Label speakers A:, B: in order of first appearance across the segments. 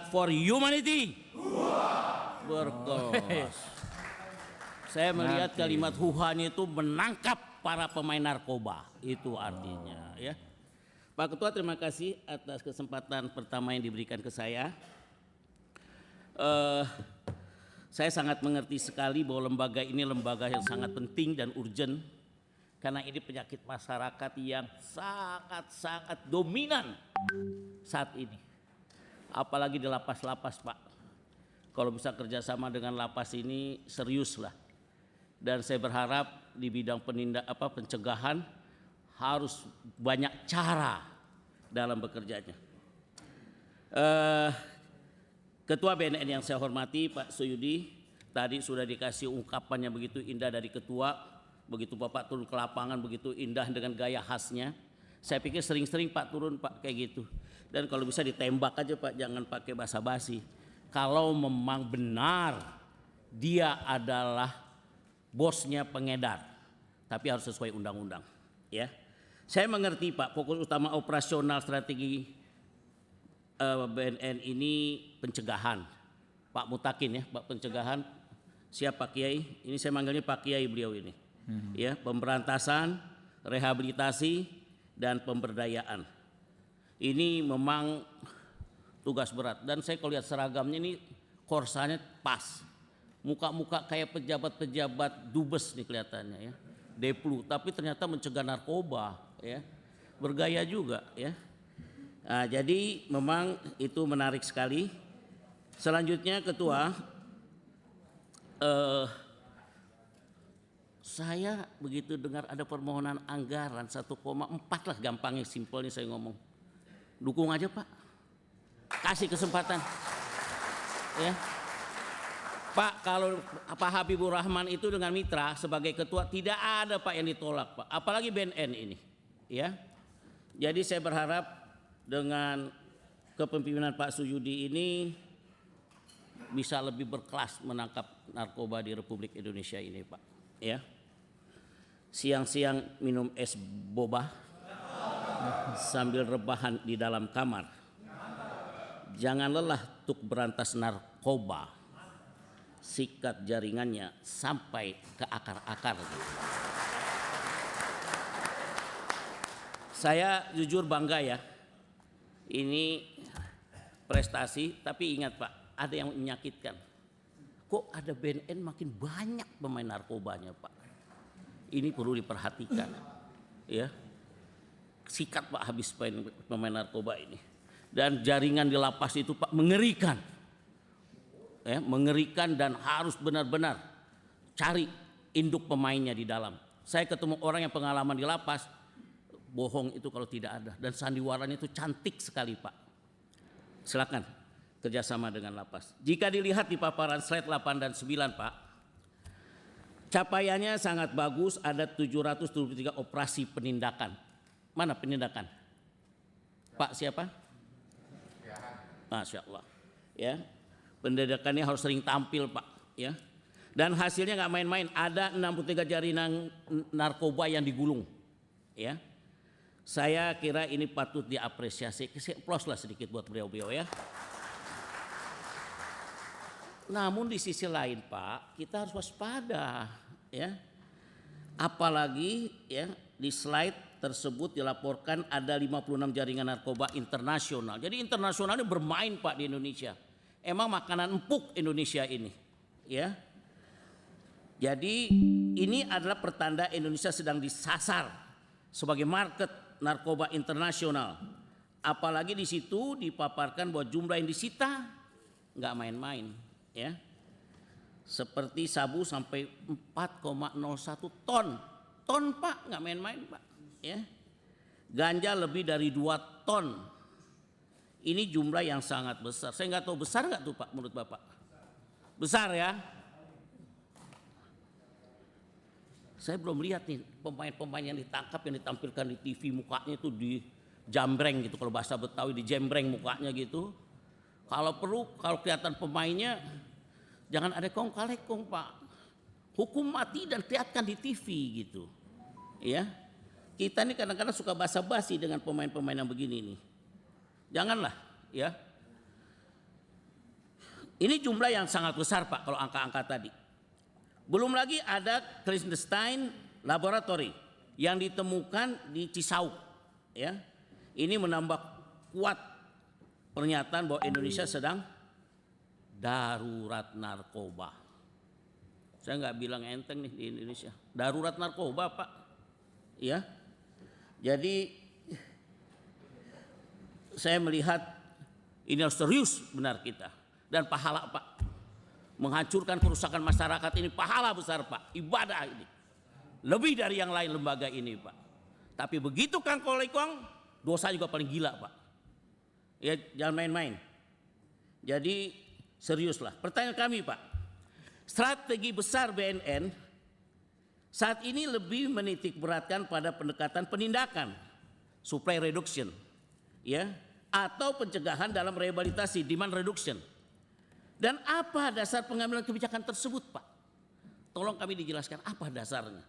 A: for Humanity. Berkelas. Saya melihat kalimat huhanya itu menangkap para pemain narkoba. Itu artinya ya. Pak Ketua, terima kasih atas kesempatan pertama yang diberikan ke saya. Saya sangat mengerti sekali bahwa lembaga ini lembaga yang sangat penting dan urgent, karena ini penyakit masyarakat yang sangat dominan saat ini. Apalagi di lapas-lapas, Pak. Kalau bisa kerjasama dengan lapas ini serius lah. Dan saya berharap di bidang pencegahan harus banyak cara dalam bekerjanya. Ketua BNN yang saya hormati Pak Suyudi, tadi sudah dikasih ungkapannya begitu indah dari Ketua, begitu Bapak turun ke lapangan begitu indah dengan gaya khasnya. Saya pikir sering-sering Pak turun Pak kayak gitu. Dan kalau bisa ditembak aja Pak, jangan pakai basa-basi. Kalau memang benar dia adalah bosnya pengedar, tapi harus sesuai undang-undang. Ya, saya mengerti Pak, fokus utama operasional strategi BNN ini pencegahan. Pak Mutakin ya, Pak pencegahan. Siap Pak Kiai? Ini saya manggilnya Pak Kiai beliau ini. Ya, pemberantasan, rehabilitasi, dan pemberdayaan. Ini memang tugas berat. Dan saya kalau lihat seragamnya ini korsanya pas. Muka-muka kayak pejabat-pejabat dubes nih kelihatannya ya. Deplu, tapi ternyata mencegah narkoba ya. Bergaya juga ya. Nah, jadi memang itu menarik sekali. Selanjutnya Ketua, saya begitu dengar ada permohonan anggaran 1,4 lah, gampangnya simpelnya saya ngomong. Dukung aja Pak, kasih kesempatan ya. Pak, kalau Pak Habibur Rahman itu dengan mitra sebagai ketua tidak ada Pak yang ditolak Pak, apalagi BNN ini ya. Jadi saya berharap dengan kepemimpinan Pak Suyudi ini bisa lebih berkelas menangkap narkoba di Republik Indonesia ini Pak ya. Siang-siang minum es boba sambil rebahan di dalam kamar. Jangan lelah untuk berantas narkoba. Sikat jaringannya sampai ke akar-akar. Saya jujur bangga ya. Ini prestasi, tapi ingat Pak, ada yang menyakitkan. Kok ada BNN makin banyak pemain narkobanya Pak? Ini perlu diperhatikan. Ya. Sikat Pak habis pemain narkoba ini. Dan jaringan di lapas itu Pak mengerikan. Ya, mengerikan dan harus benar-benar cari induk pemainnya di dalam. Saya ketemu orang yang pengalaman di lapas, bohong itu kalau tidak ada. Dan sandiwaranya itu cantik sekali Pak. Silakan kerjasama dengan lapas. Jika dilihat di paparan slide 8 dan 9 Pak, capaiannya sangat bagus, ada 723 operasi penindakan. Mana penindakan? Pak siapa? Masya Allah. Ya. Pendidikannya harus sering tampil Pak ya. Dan hasilnya nggak main-main, ada 63 jaringan narkoba yang digulung ya. Saya kira ini patut diapresiasi, plus lah sedikit buat beliau-beliau ya. Namun di sisi lain Pak, kita harus waspada ya. Apalagi ya di slide tersebut dilaporkan ada 56 jaringan narkoba internasional. Jadi internasionalnya bermain Pak di Indonesia. Emang makanan empuk Indonesia ini ya. Jadi ini adalah pertanda Indonesia sedang disasar sebagai market narkoba internasional. Apalagi di situ dipaparkan bahwa jumlah yang disita nggak main-main ya. Seperti sabu sampai 4,01 ton. Ton Pak, nggak main-main Pak ya. Ganja lebih dari 2 ton. Ini jumlah yang sangat besar. Saya nggak tahu besar nggak tuh Pak menurut Bapak? Besar ya. Saya belum lihat nih pemain-pemain yang ditangkap, yang ditampilkan di TV mukanya itu di jambreng gitu. Kalau bahasa Betawi di jembreng mukanya gitu. Kalau perlu, kalau kelihatan pemainnya jangan ada kong-kali-kong Pak. Hukum mati dan kelihatan di TV gitu. Ya. Kita ini kadang-kadang suka basa-basi dengan pemain-pemain yang begini nih. Janganlah ya. Ini jumlah yang sangat besar Pak kalau angka-angka tadi. Belum lagi ada clandestine laboratory yang ditemukan di Cisauk. Ya, ini menambah kuat pernyataan bahwa Indonesia sedang darurat narkoba. Saya nggak bilang enteng nih di Indonesia, darurat narkoba Pak. Ya, jadi saya melihat ini harus serius benar kita. Dan pahala Pak, menghancurkan kerusakan masyarakat ini pahala besar Pak, ibadah ini. Lebih dari yang lain lembaga ini Pak. Tapi begitu Kang Kolekong, dosa juga paling gila Pak. Ya jangan main-main. Jadi seriuslah. Pertanyaan kami Pak, strategi besar BNN saat ini lebih menitik beratkan pada pendekatan penindakan, supply reduction, ya, atau pencegahan dalam rehabilitasi, demand reduction. Dan apa dasar pengambilan kebijakan tersebut Pak? Tolong kami dijelaskan apa dasarnya.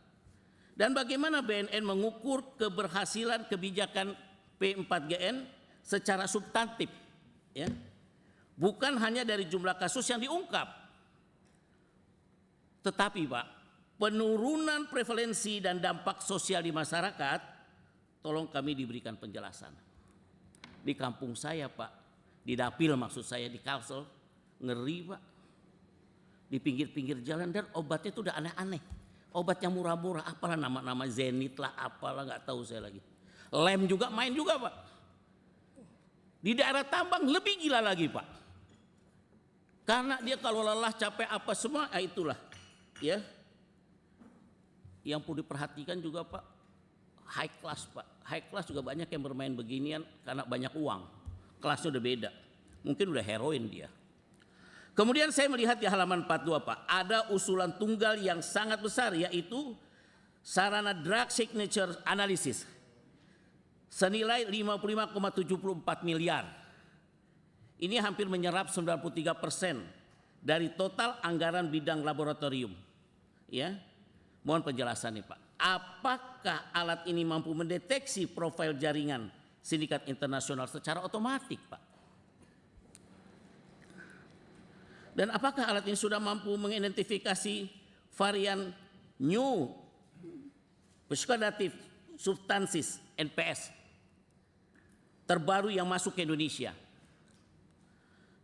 A: Dan bagaimana BNN mengukur keberhasilan kebijakan P4GN secara substantif, ya. Bukan hanya dari jumlah kasus yang diungkap. Tetapi Pak, penurunan prevalensi dan dampak sosial di masyarakat, tolong kami diberikan penjelasan. Di kampung saya Pak, di Dapil maksud saya, di Kalsel, ngeri Pak. Di pinggir-pinggir jalan, dan obatnya itu udah aneh-aneh. Obat yang murah-murah, apalah nama-nama Zenit lah, apalah nggak tahu saya lagi. Lem juga main juga Pak. Di daerah tambang lebih gila lagi Pak. Karena dia kalau lelah capek apa semua, itulah ya. Yang perlu diperhatikan juga Pak, high class Pak. High class juga banyak yang bermain beginian karena banyak uang. Kelasnya udah beda. Mungkin udah heroin dia. Kemudian saya melihat di halaman 42 Pak, ada usulan tunggal yang sangat besar, yaitu sarana drug signature analysis senilai 55,74 miliar. Ini hampir menyerap 93% dari total anggaran bidang laboratorium. Ya, mohon penjelasan nih Pak. Apakah alat ini mampu mendeteksi profil jaringan sindikat internasional secara otomatis Pak? Dan apakah alat ini sudah mampu mengidentifikasi varian new psychoactive substances NPS terbaru yang masuk ke Indonesia?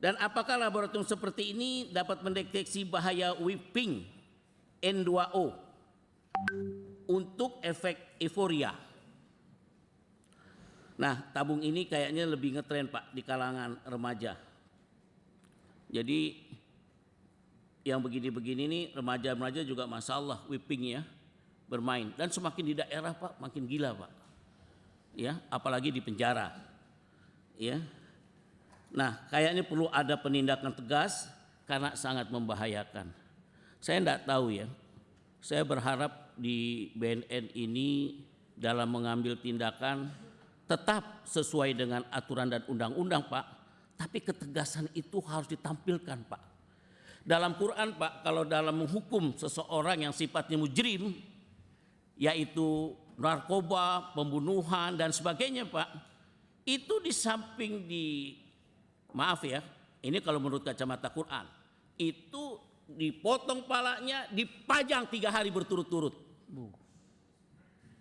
A: Dan apakah laboratorium seperti ini dapat mendeteksi bahaya whipping N2O untuk efek euforia? Nah, tabung ini kayaknya lebih ngetren Pak di kalangan remaja. Jadi yang begini-begini nih remaja-remaja juga masalah whipping ya, bermain. Dan semakin di daerah Pak makin gila Pak. Ya, apalagi di penjara. Ya. Nah, kayaknya perlu ada penindakan tegas karena sangat membahayakan. Saya enggak tahu ya. Saya berharap di BNN ini dalam mengambil tindakan tetap sesuai dengan aturan dan undang-undang Pak. Tapi ketegasan itu harus ditampilkan Pak. Dalam Quran Pak, kalau dalam menghukum seseorang yang sifatnya mujrim, yaitu narkoba, pembunuhan dan sebagainya Pak, itu di samping maaf ya, ini kalau menurut kacamata Quran, itu dipotong palanya, dipajang 3 hari berturut-turut.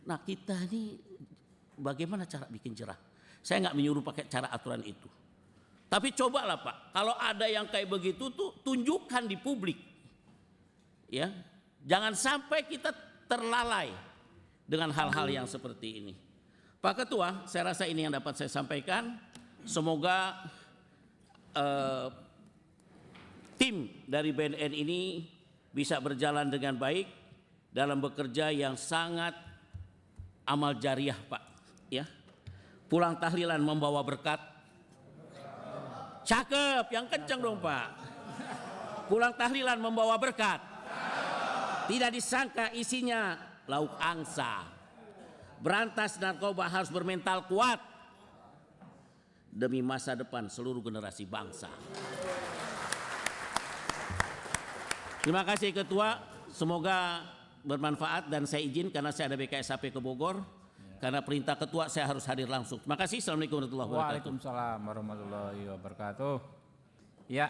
A: Nah kita ini bagaimana cara bikin jerah? Saya nggak menyuruh pakai cara aturan itu. Tapi cobalah Pak, kalau ada yang kayak begitu tuh tunjukkan di publik. Ya, jangan sampai kita terlalai dengan hal-hal yang seperti ini. Pak Ketua, saya rasa ini yang dapat saya sampaikan. Semoga tim dari BNN ini bisa berjalan dengan baik dalam bekerja yang sangat amal jariah Pak. Ya, pulang tahlilan membawa berkat. Cakep, yang kencang dong Pak. Pulang tahlilan membawa berkat. Tidak disangka isinya lauk angsa. Berantas narkoba harus bermental kuat demi masa depan seluruh generasi bangsa. Terima kasih Ketua, semoga bermanfaat dan saya izin karena saya ada BKSAP ke Bogor. Karena perintah Ketua saya harus hadir langsung. Terima kasih. Assalamualaikum warahmatullahi wabarakatuh.
B: Waalaikumsalam warahmatullahi wabarakatuh. Ya,